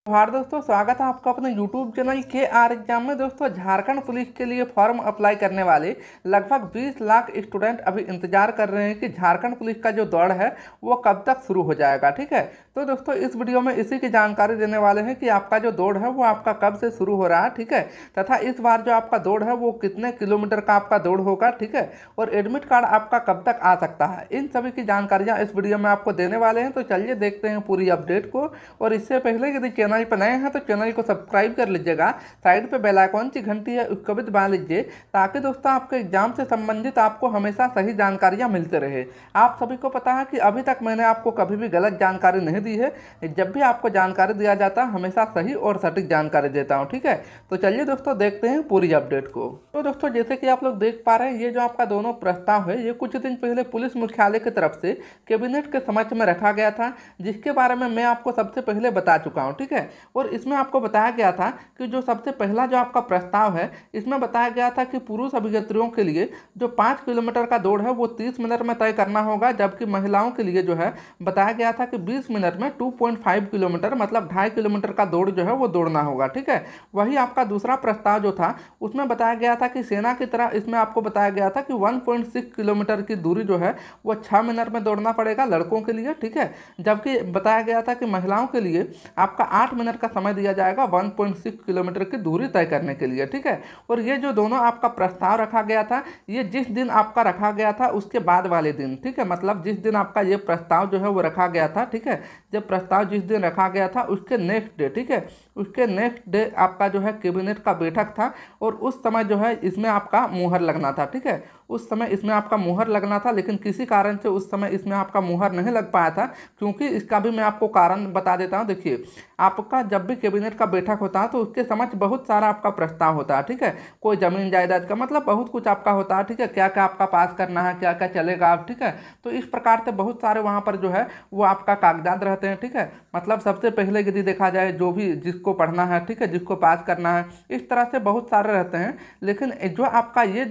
हाँ दोस्तों, स्वागत है आपका अपने YouTube चैनल के आर एग्जाम में। दोस्तों, झारखंड पुलिस के लिए फॉर्म अप्लाई करने वाले लगभग 20 लाख स्टूडेंट अभी इंतजार कर रहे हैं कि झारखंड पुलिस का जो दौड़ है वो कब तक शुरू हो जाएगा। ठीक है, तो दोस्तों इस वीडियो में इसी की जानकारी देने वाले हैं कि आपका जो दौड़ है वो आपका कब से शुरू हो रहा है। ठीक है, तथा इस बार जो आपका दौड़ है वो कितने किलोमीटर का आपका दौड़ होगा। ठीक है, और एडमिट कार्ड आपका कब तक आ सकता है, इन सभी की जानकारियाँ इस वीडियो में आपको देने वाले हैं। तो चलिए देखते हैं पूरी अपडेट को। और इससे पहले यदि चैनल पर नए हैं तो चैनल को सब्सक्राइब कर लीजिएगा, साइड पे बेल आइकॉन की घंटी है उसको भी दबा लीजिए, ताकि दोस्तों आपके एग्जाम से संबंधित आपको हमेशा सही जानकारियां मिलते रहे। आप सभी को पता है कि अभी तक मैंने आपको कभी भी गलत जानकारी नहीं दी है। जब भी आपको जानकारी दिया जाता है हमेशा सही और सटीक जानकारी देता हूँ। ठीक है, तो चलिए दोस्तों देखते हैं पूरी अपडेट को। तो दोस्तों जैसे कि आप लोग देख पा रहे हैं, ये जो आपका दोनों प्रस्ताव है ये कुछ दिन पहले पुलिस मुख्यालय की तरफ से कैबिनेट के समक्ष में रखा गया था, जिसके बारे में मैं आपको सबसे पहले बता चुका हूँ। ठीक है, और इसमें आपको बताया गया था कि जो सबसे पहला जो आपका प्रस्ताव है इसमें बताया गया था कि पुरुष अभ्यर्थियों के लिए जो 5 किलोमीटर का दौड़ है वो 30 मिनट में तय करना होगा, जबकि महिलाओं के लिए जो है बताया गया था कि 20 मिनट में 2.5 किलोमीटर मतलब 2.5 किलोमीटर का दौड़ जो है वो दौड़ना होगा। ठीक है, वही आपका दूसरा प्रस्ताव जो था उसमें बताया गया था कि सेना की तरह इसमें आपको बताया गया था कि 1.6 किलोमीटर की दूरी जो है वो 6 मिनट में दौड़ना पड़ेगा लड़कों के लिए। ठीक है, जबकि बताया गया था कि महिलाओं के लिए आपका 8 मिनट का समय दिया जाएगा 1.6 किलोमीटर की दूरी तय करने के लिए। ठीक है, और ये जो दोनों आपका प्रस्ताव रखा गया था ये जिस दिन आपका रखा गया था उसके बाद वाले दिन। ठीक है, मतलब जिस दिन आपका ये प्रस्ताव जो है वो रखा गया था। ठीक है, जब प्रस्ताव जिस दिन रखा गया था उसके नेक्स्ट डे, ठीक है, उसके नेक्स्ट डे आपका जो है कैबिनेट का बैठक था और उस समय जो है इसमें आपका मुहर लगना था। ठीक है, उस समय इसमें आपका मुहर लगना था, लेकिन किसी कारण से उस समय इसमें आपका मुहर नहीं लग पाया था, क्योंकि इसका भी मैं आपको कारण बता देता हूं। देखिए, आपका जब भी कैबिनेट का बैठक होता है तो उसके समक्ष बहुत सारा आपका प्रस्ताव होता है। ठीक है, कोई जमीन जायदाद का मतलब बहुत कुछ आपका होता है। ठीक है, क्या क्या आपका पास करना है, क्या क्या चलेगा आप। ठीक है, तो इस प्रकार से बहुत सारे वहाँ पर जो है वो आपका कागजात रहते हैं। ठीक है, मतलब सबसे पहले यदि देखा जाए जो भी जिसको पढ़ना है, ठीक है, जिसको पास करना है, इस तरह से बहुत सारे रहते हैं। लेकिन जो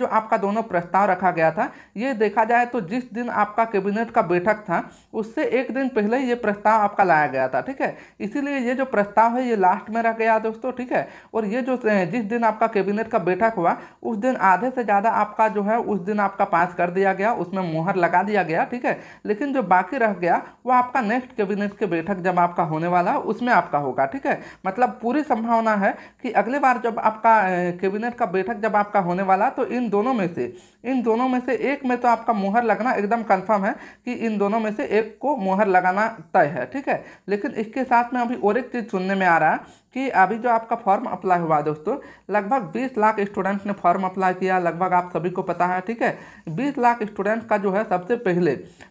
आपका दोनों प्रस्ताव रखा गया था ये देखा जाए तो जिस दिन आपका कैबिनेट का बैठक था उससे एक दिन पहले ये प्रस्ताव आपका लाया गया था। ठीक है, इसीलिए ये जो प्रस्ताव है ये लास्ट में रह गया दोस्तों। ठीक है, और ये जो जिस दिन आपका कैबिनेट का बैठक हुआ उस दिन आधे से ज़्यादा आपका जो है उस दिन आपका पास कर दिया गया, उसमें मुहर लगा दिया गया। ठीक है, लेकिन जो बाकी रह गया वो आपका नेक्स्ट कैबिनेट के बैठक जब आपका होने वाला उसमें आपका होगा। ठीक है, मतलब पूरी संभावना है कि अगले बार जब आपका कैबिनेट का बैठक जब आपका होने वाला तो इन दोनों में से एक में तो आपका मुहर लगना एकदम कंफर्म है कि इन दोनों में से एक को मुहर लगाना तय है। ठीक है, लेकिन इसके साथ में अभी और एक चीज़ सुनने में आ रहा है कि अभी जो आपका फॉर्म अप्लाई हुआ दोस्तों, लगभग 20 लाख स्टूडेंट ने फॉर्म अप्लाई किया, लगभग आप सभी को पता है। ठीक है, 20 लाख स्टूडेंट का जो है सबसे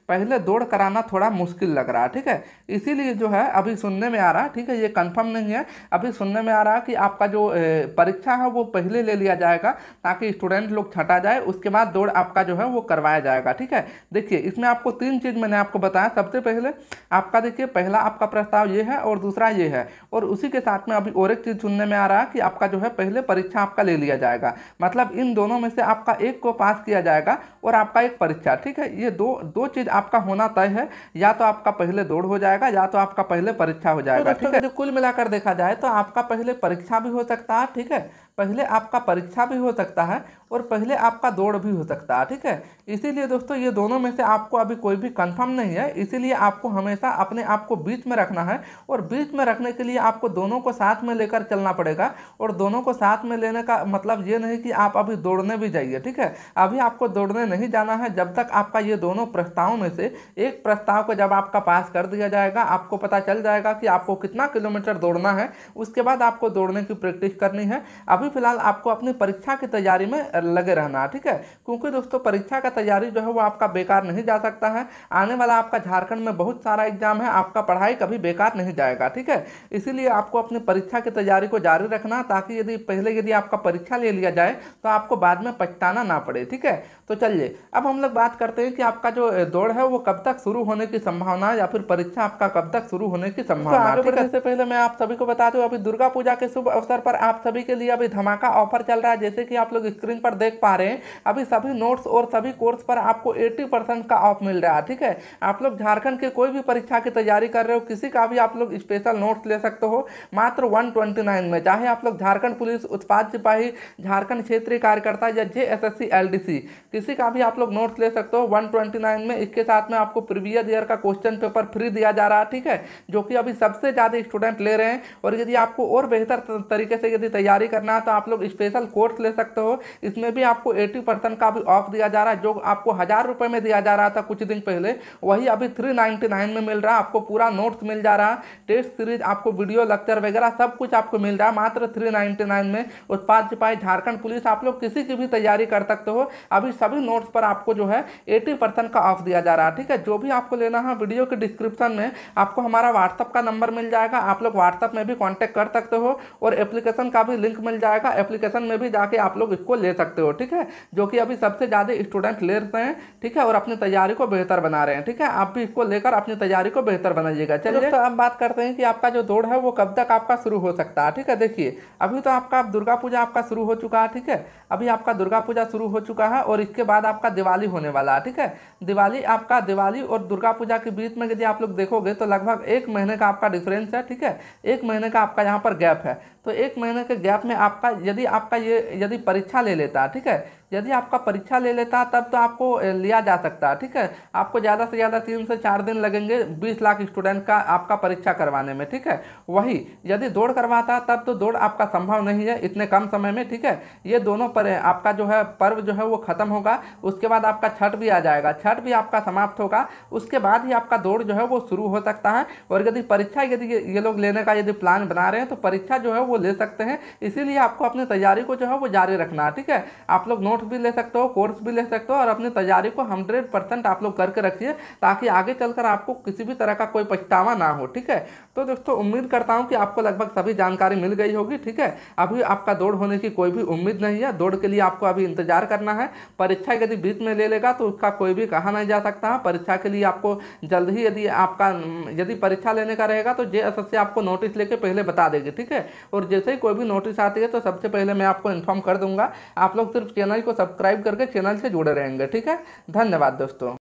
पहले दौड़ कराना थोड़ा मुश्किल लग रहा है। ठीक है, इसीलिए जो है अभी सुनने में आ रहा है, ठीक है, ये कंफर्म नहीं है, अभी सुनने में आ रहा है कि आपका जो परीक्षा है वो पहले ले लिया जाएगा ताकि स्टूडेंट लोग छटा जाए, उसके बाद दौड़ आपका जो है वो करवाया जाएगा। ठीक है, देखिए इसमें आपको 3 चीज़ मैंने आपको बताया। सबसे पहले आपका देखिए पहला आपका प्रस्ताव ये है और दूसरा ये है, और उसी के साथ में अभी और एक चीज़ सुनने में आ रहा है कि आपका जो है पहले परीक्षा आपका ले लिया जाएगा, मतलब इन दोनों में से आपका एक को पास किया जाएगा और आपका एक परीक्षा। ठीक है, ये दो चीज़ आपका होना तय है, या तो आपका पहले दौड़ हो जाएगा या तो आपका पहले परीक्षा हो जाएगा। ठीक है, कुल मिलाकर देखा जाए तो आपका पहले परीक्षा भी हो सकता है। ठीक है, पहले आपका परीक्षा भी हो सकता है और पहले आपका दौड़ भी हो सकता है। ठीक है, इसीलिए दोस्तों ये दोनों में से आपको अभी कोई भी कंफर्म नहीं है, इसीलिए आपको हमेशा अपने आप को बीच में रखना है, और बीच में रखने के लिए आपको दोनों को साथ में लेकर चलना पड़ेगा। और दोनों को साथ में लेने का मतलब ये नहीं कि आप अभी दौड़ने भी जाइए। ठीक है, अभी आपको दौड़ने नहीं जाना है जब तक आपका ये दोनों प्रस्तावों में से एक प्रस्ताव को जब आपका पास कर दिया जाएगा, आपको पता चल जाएगा कि आपको कितना किलोमीटर दौड़ना है, उसके बाद आपको दौड़ने की प्रैक्टिस करनी है। अभी फिलहाल आपको अपनी परीक्षा की तैयारी में लगे रहना है। ठीक है, क्योंकि दोस्तों परीक्षा का तैयारी जो है वो आपका बेकार नहीं जा सकता है। आने वाला आपका झारखंड में बहुत सारा एग्जाम है, आपका पढ़ाई कभी बेकार नहीं जाएगा। ठीक है, इसीलिए आपको अपनी परीक्षा की तैयारी को जारी रखना, ताकि यदि आपका परीक्षा ले लिया जाए तो आपको बाद में पछताना ना पड़े। ठीक है, तो चलिए अब हम लोग बात करते हैं कि आपका जो दौड़ है वो कब तक शुरू होने की संभावना है, या फिर परीक्षा आपका कब तक शुरू होने की संभावना है। आगे बढ़ने से पहले मैं आप सभी को बता दूं, अभी दुर्गा पूजा के शुभ अवसर पर आप सभी के लिए अभी धमाका ऑफर चल रहा है। जैसे कि आप लोग स्क्रीन पर देख पा रहे हैं, अभी सभी नोट्स और सभी कोर्स पर आपको 80% का ऑफ मिल रहा है। ठीक है, आप लोग झारखंड के कोई भी परीक्षा की तैयारी कर रहे हो, किसी का भी आप लोग स्पेशल नोट्स ले सकते हो मात्र 129 में। चाहे आप लोग झारखंड पुलिस, उत्पाद सिपाही, झारखंड क्षेत्रीय कार्यकर्ता या JSSC LDC, किसी का भी आप लोग नोट्स ले सकते हो 129 में। इसके साथ में आपको प्रीवियस ईयर का क्वेश्चन पेपर फ्री दिया जा रहा है। ठीक है, जो कि अभी सबसे ज़्यादा स्टूडेंट ले रहे हैं। और यदि आपको और बेहतर तरीके से यदि तैयारी करना है तो आप लोग स्पेशल कोर्स ले सकते हो। इसमें भी आपको 80% का भी ऑफ दिया जा रहा है। जो आपको 1000 रुपये में दिया जा रहा था कुछ दिन पहले, वही अभी 399 में मिल रहा है। आपको पूरा नोट्स मिल जा रहा है, टेस्ट सीरीज, आपको वीडियो लेक्चर वगैरह सब कुछ आपको मिल रहा है मात्र 399 में। उत्पाद सिपाही, झारखंड पुलिस, आप लोग किसी की भी तैयारी कर सकते हो। अभी सभी नोट्स पर आपको जो है 80% का ऑफ दिया जा रहा है। ठीक है, जो भी आपको लेना है वीडियो के डिस्क्रिप्शन में आपको हमारा व्हाट्सअप का नंबर मिल जाएगा। आप लोग व्हाट्सअप में भी कांटेक्ट कर सकते हो और एप्लीकेशन का भी लिंक मिल जाएगा। एप्लीकेशन में भी जाके आप लोग इसको ले सकते हो। ठीक है, जो कि अभी सबसे ज़्यादा स्टूडेंट ले रहे हैं। ठीक है, और अपनी तैयारी को बेहतर बना रहे हैं। ठीक है, आप भी इसको लेकर अपनी तैयारी को बेहतर बनाइएगा। चलिए तो अब बात करते हैं कि आपका जो दौड़ है वो कब तक आपका शुरू हो सकता है। ठीक है, देखिए अभी तो आपका दुर्गा पूजा आपका शुरू हो चुका है। ठीक है, अभी आपका दुर्गा पूजा शुरू हो चुका है और इसके बाद आपका दिवाली होने वाला है। ठीक है, दिवाली और दुर्गा पूजा के बीच में यदि आप लोग देखोगे तो लगभग 1 महीने का आपका डिफरेंस है। ठीक है, 1 महीने का आपका यहाँ पर गैप है। तो 1 महीने के गैप में आपका यदि परीक्षा ले लेता, ठीक है, यदि आपका परीक्षा ले लेता तब तो आपको लिया जा सकता है। ठीक है, आपको ज़्यादा से ज़्यादा 3 से 4 दिन लगेंगे 20 लाख स्टूडेंट का आपका परीक्षा करवाने में। ठीक है, वही यदि दौड़ करवाता तब तो दौड़ आपका संभव नहीं है इतने कम समय में। ठीक है, ये दोनों पर आपका जो है पर्व जो है वो खत्म होगा, उसके बाद आपका छठ भी आ जाएगा, छठ भी आपका समाप्त होगा, उसके बाद ही आपका दौड़ जो है वो शुरू हो सकता है। और यदि परीक्षा ये लोग लेने का यदि प्लान बना रहे हैं तो परीक्षा जो है वो ले सकते हैं। इसीलिए आपको अपनी तैयारी को जो है वो जारी रखना है। ठीक है, आप लोग नोट्स भी ले सकते हो, कोर्स भी ले सकते हो और अपनी तैयारी को 100% आप लोग करके रखिए ताकि आगे चलकर आपको किसी भी तरह का कोई पछतावा ना हो। ठीक है, तो दोस्तों उम्मीद करता हूं कि आपको लगभग सभी जानकारी मिल गई होगी। ठीक है, अभी आपका दौड़ होने की कोई भी उम्मीद नहीं है। दौड़ के लिए आपको अभी इंतजार करना है। परीक्षा यदि बीच में ले लेगा तो उसका कोई भी कहा नहीं जा सकता। परीक्षा के लिए आपको जल्द ही यदि परीक्षा लेने का रहेगा तो JSSC आपको नोटिस लेके पहले बता देगी। ठीक है, और जैसे ही कोई भी नोटिस आती है तो सबसे पहले मैं आपको इन्फॉर्म कर दूंगा। आप लोग सिर्फ चैनल को सब्सक्राइब करके चैनल से जुड़े रहेंगे। ठीक है, धन्यवाद दोस्तों।